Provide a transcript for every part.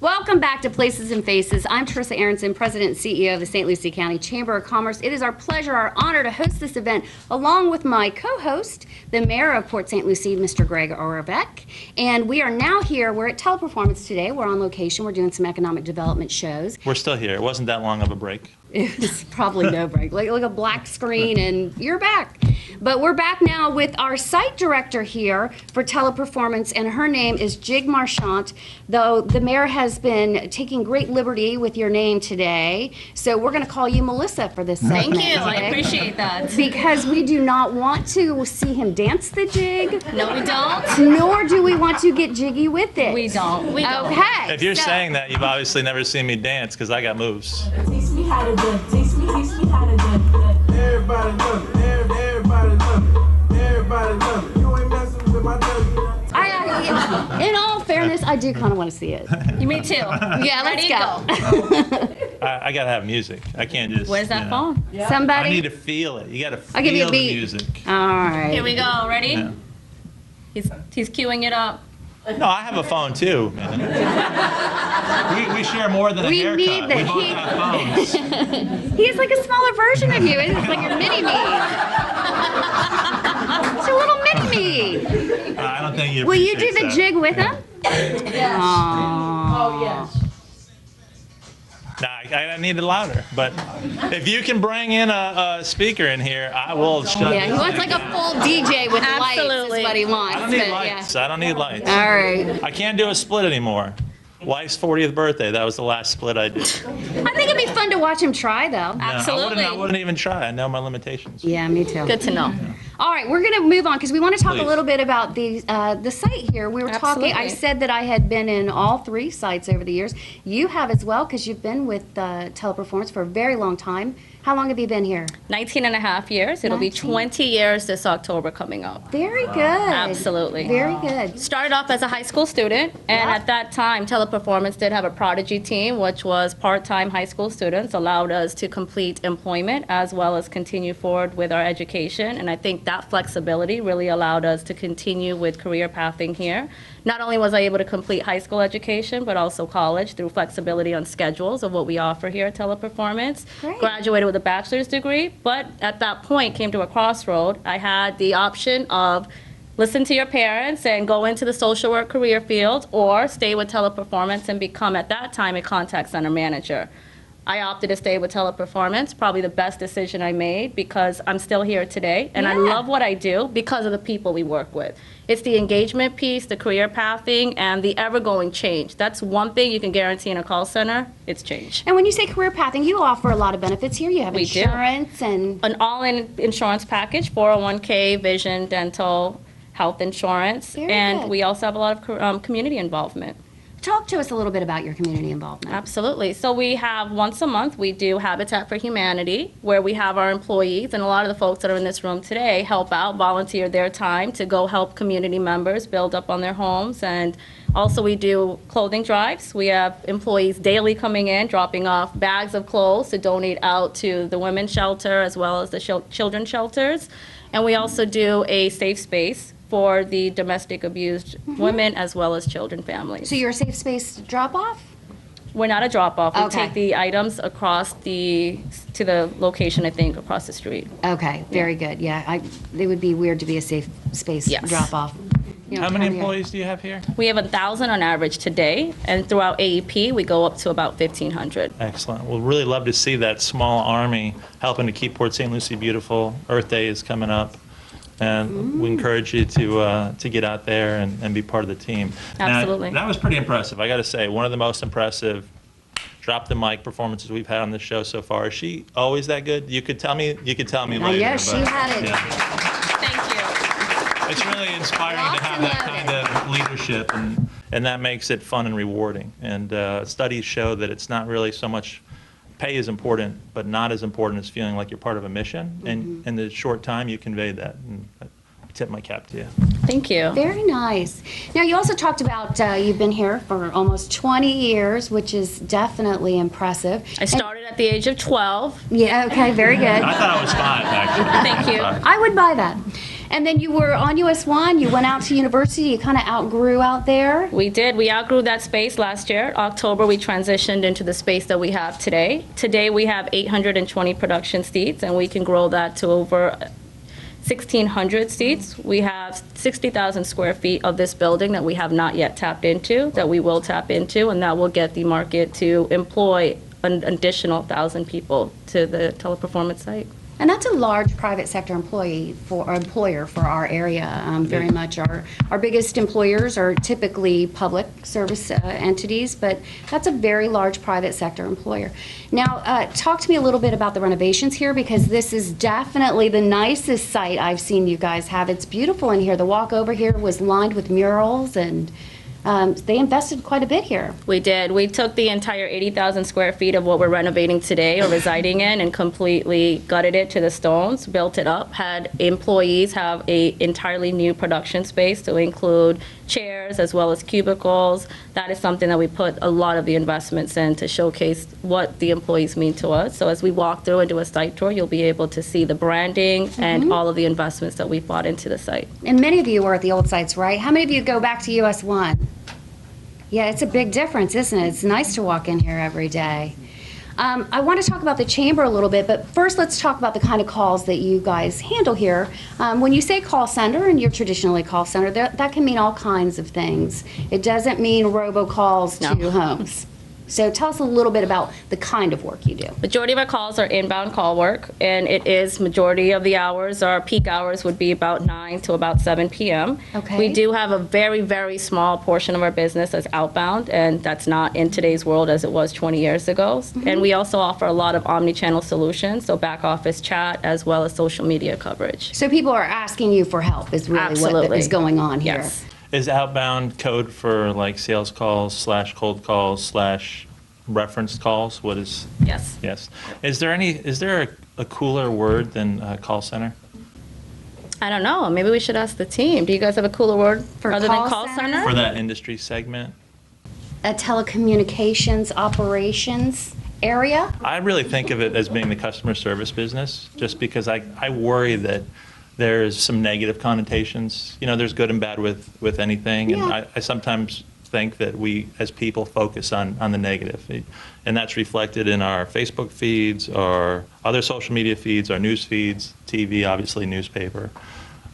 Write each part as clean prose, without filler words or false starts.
Welcome back to Places and Faces. I'm Teresa Aronson, President and CEO of the St. Lucie County Chamber of Commerce. It is our pleasure, our honor to host this event along with my co-host, the Mayor of Port St. Lucie, Mr. Greg Orebeck. And we are now here. We're at Teleperformance today. We're on location. We're doing some economic development shows. We're still here. It wasn't that long of a break. It was probably no break. Like a black screen and you're back. But we're back now with our site director here for Teleperformance, and her name is Jig Marchant, though the mayor has been taking great liberty with your name today. So we're going to call you Melissa for this segment. Thank you. Okay? I appreciate that. Because we do not want to see him dance the jig. No, we don't. Nor do we want to get jiggy with it. We don't. We don't. Okay. If you're saying that, you've obviously never seen me dance because I got moves. Teach me how to do. Teach me how to do. Everybody love it. Everybody love it. Everybody love it. You ain't messing with my W. In all fairness, I do kind of want to see it. Me too. Yeah, let's Ready, go. I gotta have music. I can't just. Where's that phone? Somebody? I need to feel it. You gotta I'll give you feel a the beat. music. All right. Here we go. Ready? Yeah. He's queuing it up. No, I have a phone too, man. We share more than a We haircut. need the We both heat. have phones. He's like a smaller version of you. It's like your mini-me. It's a little mini-me. I don't think you. Will you do appreciate the that. jig with him? Yes. Oh, yes. Nah, I need it louder. But if you can bring in a speaker in here, I will shut Yeah, he this wants thing like a down. full DJ with lights is Absolutely. what he wants. I don't need but, lights. I don't need lights. Yeah. All right. I can't do a split anymore. Wife's 40th birthday. That was the last split I did. I think it'd be fun to watch him try, though. No, Absolutely. I wouldn't even try. I know my limitations. Yeah, me too. Good to know. All right, we're going to move on because we want to talk Please. a little bit about the site here. We were talking, I Absolutely. said that I had been in all three sites over the years. You have as well because you've been with Teleperformance for a very long time. How long have you been here? 19 and a half years. It'll be 19. 20 years this October coming up. Very good. Absolutely. Very good. Started off as a high school student, and Yeah. at that time, Teleperformance did have a prodigy team, which was part-time high school students, allowed us to complete employment as well as continue forward with our education. And I think that flexibility really allowed us to continue with career pathing here. Not only was I able to complete high school education, but also college through flexibility on schedules of what we offer here at Teleperformance. Great. Graduated with a bachelor's degree, but at that point came to a crossroad. I had the option of listen to your parents and go into the social work career field, or stay with Teleperformance and become, at that time, a contact center manager. I opted to stay with Teleperformance, probably the best decision I made because I'm still here today, and I Yeah. love what I do because of the people we work with. It's the engagement piece, the career pathing, and the ever-going change. That's one thing you can guarantee in a call center, it's change. And when you say career pathing, you offer a lot of benefits here. You have We do. insurance and An all-in insurance package, 401k, vision, dental, health insurance, Very and good. we also have a lot of community involvement. talk to us a little bit about your community involvement. Absolutely. So we have once a month, we do Habitat for Humanity, where we have our employees, and a lot of the folks that are in this room today help out, volunteer their time to go help community members build up on their homes. And also we do clothing drives. We have employees daily coming in, dropping off bags of clothes to donate out to the women's shelter as well as the children's shelters. And we also do a safe space for the domestic abused women as well as children families. So you're a safe space drop-off? We're not a drop-off. We Okay. take the items across to the location, I think, across the street. Okay, very good. Yeah, it would be weird to be a safe space Yes. drop-off. You know, How many time of year. employees do you have here? We have 1,000 on average today, and throughout AEP, we go up to about 1,500. Excellent. We'll really love to see that small army helping to keep Port St. Lucie beautiful. Earth Day is coming up, and we encourage you to get out there and be part of the team. Absolutely. Now, that was pretty impressive. I got to say, one of the most impressive drop the mic performances we've had on this show so far. Is she always that good? You could tell me later. Yeah, she but, had it. yeah. Thank you. It's really inspiring to have that kind of leadership, and that makes it fun and rewarding. And studies show that it's not really so much pay is important, but not as important as feeling like you're part of a mission. And in the short time, you conveyed that. And I tip my cap to you. Thank you. Very nice. Now, you also talked about you've been here for almost 20 years, which is definitely impressive. I started at the age of 12. Yeah, okay, very good. I thought it was 5, actually. Thank you. I would buy that. And then you were on US 1, you went out to university, you kind of outgrew out there. We did. We outgrew that space last year. October, we transitioned into the space that we have today. Today, we have 820 production seats, and we can grow that to over 1,600 seats. We have 60,000 square feet of this building that we have not yet tapped into, that we will tap into, and that will get the market to employ an additional 1,000 people to the Teleperformance site. And that's a large private sector employer for our area. Very much our biggest employers are typically public service entities, but that's a very large private sector employer. Now, talk to me a little bit about the renovations here, because this is definitely the nicest site I've seen you guys have. It's beautiful in here. The walk over here was lined with murals, and they invested quite a bit here. We did. We took the entire 80,000 square feet of what we're renovating today or residing in and completely gutted it to the stones, built it up, had employees have a entirely new production space to include chairs as well as cubicles. That is something that we put a lot of the investments in to showcase what the employees mean to us. So as we walk through and do a site tour, you'll be able to see the branding and all of the investments that we've bought into the site. And many of you were at the old sites, right? How many of you go back to US 1? Yeah, it's a big difference, isn't it? It's nice to walk in here every day. I want to talk about the chamber a little bit, but first let's talk about the kind of calls that you guys handle here. When you say call center, and you're traditionally call center, that can mean all kinds of things. It doesn't mean robocalls to homes. So tell us a little bit about the kind of work you do. Majority of our calls are inbound call work, and it is majority of the hours. Our peak hours would be about 9 to about 7 p.m. Okay. We do have a very, very small portion of our business as outbound, and that's not in today's world as it was 20 years ago. And we also offer a lot of omni-channel solutions, so back office chat as well as social media coverage. So people are asking you for help is really what Absolutely. is going on here. Yes. Is outbound code for like sales calls / cold calls / reference calls? What is? Yes. Yes. Is there a cooler word than call center? I don't know. Maybe we should ask the team. Do you guys have a cooler word For other call than call center? center? For that industry segment? A telecommunications operations area? I really think of it as being the customer service business, just because I worry that there's some negative connotations. You know, there's good and bad with anything, Yeah. and I sometimes think that we, as people, focus on the negative. And that's reflected in our Facebook feeds, our other social media feeds, our news feeds, TV, obviously newspaper.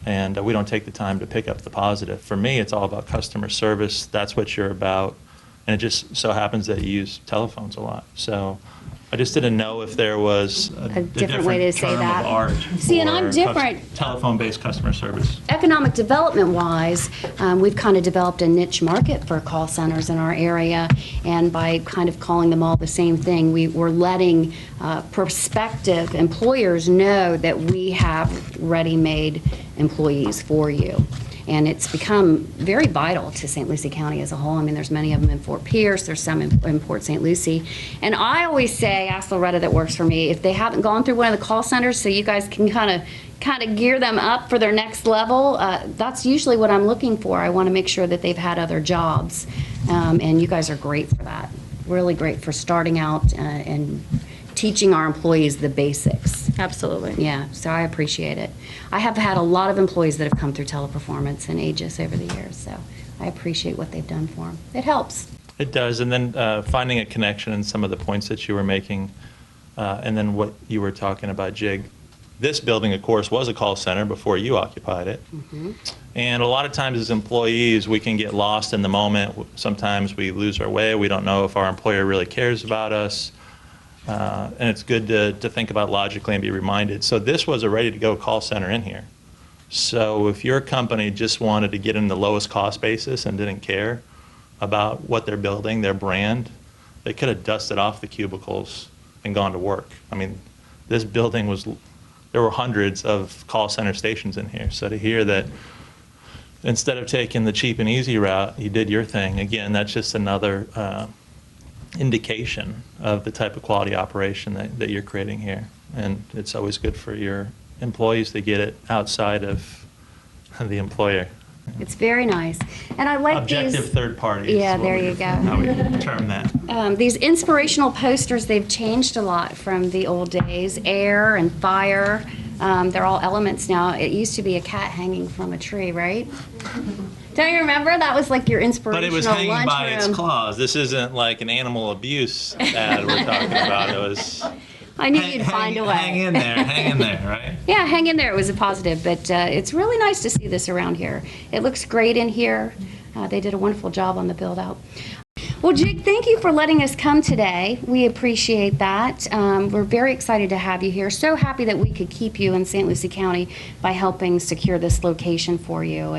And we don't take the time to pick up the positive. For me, it's all about customer service. That's what you're about. And it just so happens that you use telephones a lot. So I just didn't know if there was a different way to say term that. of art See, and I'm for different. telephone-based customer service. Economic development wise, we've kind of developed a niche market for call centers in our area, and by kind of calling them all the same thing, we're letting prospective employers know that we have ready-made employees for you. And it's become very vital to St. Lucie County as a whole. I mean, there's many of them in Fort Pierce, there's some in Port St. Lucie. And I always say, ask Loretta that works for me, if they haven't gone through one of the call centers so you guys can kind of gear them up for their next level, that's usually what I'm looking for. I want to make sure that they've had other jobs. And you guys are great for that. Really great for starting out and teaching our employees the basics. Absolutely. Yeah, so I appreciate it. I have had a lot of employees that have come through Teleperformance and Aegis over the years, so I appreciate what they've done for them. It helps. It does, and then finding a connection in some of the points that you were making, and then what you were talking about, Jig. This building, of course, was a call center before you occupied it. And a lot of times as employees, we can get lost in the moment. Sometimes we lose our way. We don't know if our employer really cares about us. And it's good to think about logically and be reminded. So this was a ready-to-go call center in here. So if your company just wanted to get in the lowest cost basis and didn't care about what they're building, their brand, they could have dusted off the cubicles and gone to work. I mean, this building there were hundreds of call center stations in here. So to hear that instead of taking the cheap and easy route, you did your thing, again, that's just another indication of the type of quality operation that you're creating here. And it's always good for your employees to get it outside of the employer. It's very nice. And I like Objective these. third party. Yeah, is what there we- you go. How we term that. These inspirational posters, they've changed a lot from the old days. Air and fire. They're all elements now. It used to be a cat hanging from a tree, right? Don't you remember? That was like your inspirational But it was lunchroom. hanging by its claws. This isn't like an animal abuse ad we're talking about. It was. I knew you'd find a way. Hang in there, right? Yeah, hang in there. It was a positive, but it's really nice to see this around here. It looks great in here. They did a wonderful job on the build out. Well, Jig, thank you for letting us come today. We appreciate that. We're very excited to have you here. So happy that we could keep you in St. Lucie County by helping secure this location for you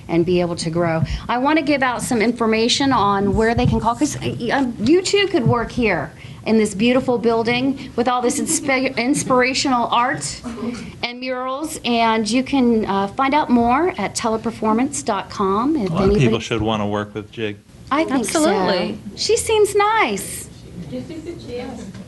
and be able to grow. I want to give out some information on where they can call, because you too could work here in this beautiful building with all this inspirational art and murals, and you can find out more at teleperformance.com. A lot of people should want to work with Jig. I think Absolutely. so. She seems nice.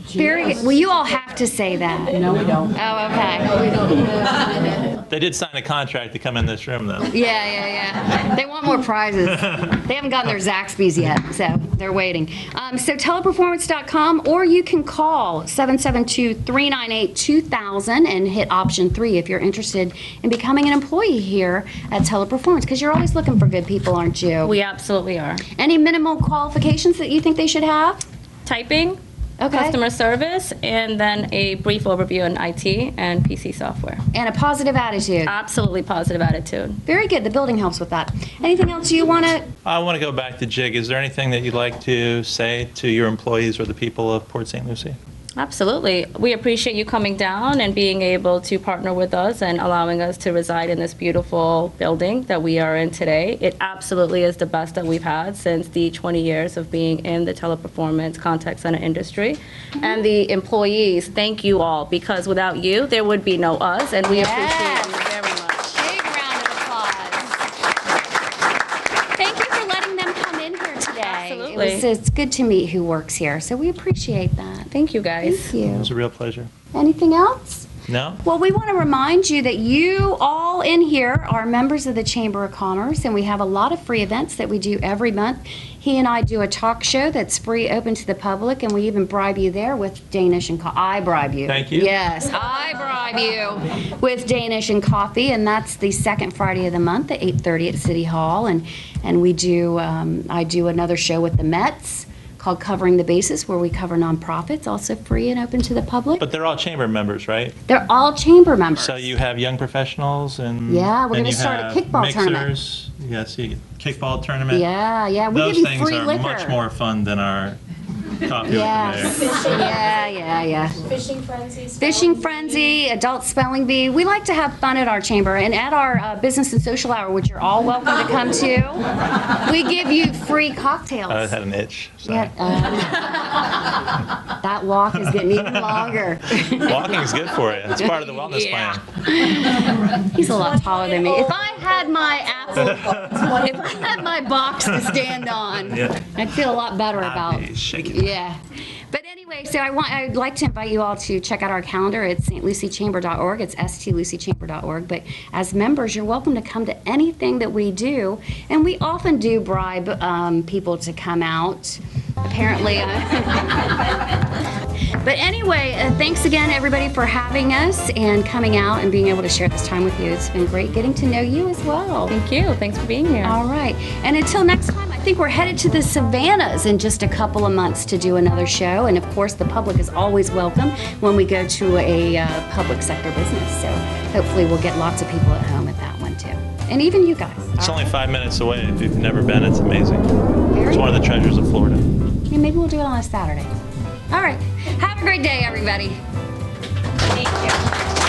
Very good. Well, you all have to say that. No, we don't. Oh, okay. They did sign a contract to come in this room, though. Yeah. They want more prizes. They haven't gotten their Zaxby's yet, so they're waiting. So teleperformance.com, or you can call 772-398-2000 and hit option 3 if you're interested in becoming an employee here at Teleperformance, because you're always looking for good people, aren't you? We absolutely are. Any minimal qualifications that you think they should have? Typing, Okay. customer service, and then a brief overview in IT and PC software. And a positive attitude. Absolutely positive attitude. Very good. The building helps with that. Anything else you want to? I want to go back to Jig. Is there anything that you'd like to say to your employees or the people of Port St. Lucie? Absolutely. We appreciate you coming down and being able to partner with us and allowing us to reside in this beautiful building that we are in today. It absolutely is the best that we've had since the 20 years of being in the teleperformance contact center industry. And the employees, thank you all, because without you, there would be no us, and we appreciate you very much. Big round of applause. Thank you for letting them come in here today. Absolutely. It's good to meet who works here, so we appreciate that. Thank you, guys. Thank It you. was a real pleasure. Anything else? No? Well, we want to remind you that you all in here are members of the Chamber of Commerce, and we have a lot of free events that we do every month. He and I do a talk show that's free, open to the public, and we even bribe you there with Danish and coffee. I bribe you. Thank you. Yes, I bribe you with Danish and coffee, and that's the second Friday of the month at 8:30 at City Hall. And we do, I do another show with the Mets called Covering the Bases, where we cover nonprofits, also free and open to the public. But they're all chamber members, right? They're all chamber members. So you have young professionals and Yeah, we're and gonna you start a have kickball tournament. mixers. Yes, you get kickball tournament. Yeah, we Those give you things free are liquor. much more fun than our coffee Yes. with the mayor. Yeah. Fishing frenzies. Fishing Frenzy, Adult Spelling Bee. We like to have fun at our chamber, and at our business and social hour, which you're all welcome to come to, we give you free cocktails. I had an itch. Sorry. Yeah, that walk is getting even longer. Walking is good for you. It's part of the wellness Yeah. plan. He's a lot taller than me. If I had my apple, if I had my box to stand on, Yeah. I'd feel a lot better about. Shake it. Yeah. But anyway, so I'd like to invite you all to check out our calendar at stluciechamber.org. It's stluciechamber.org. But as members, you're welcome to come to anything that we do. And we often do bribe people to come out. Apparently. But anyway, thanks again, everybody, for having us and coming out and being able to share this time with you. It's been great getting to know you as well. Thank you. Thanks for being here. All right. And until next time, I think we're headed to the Savannahs in just a couple of months to do another show. And of course, the public is always welcome when we go to a public sector business. So hopefully we'll get lots of people at home at that one too. And even you guys. It's only 5 minutes away. If you've never been, it's amazing. It's one of the treasures of Florida. Yeah, maybe we'll do it on a Saturday. All right. Have a great day, everybody. Thank you.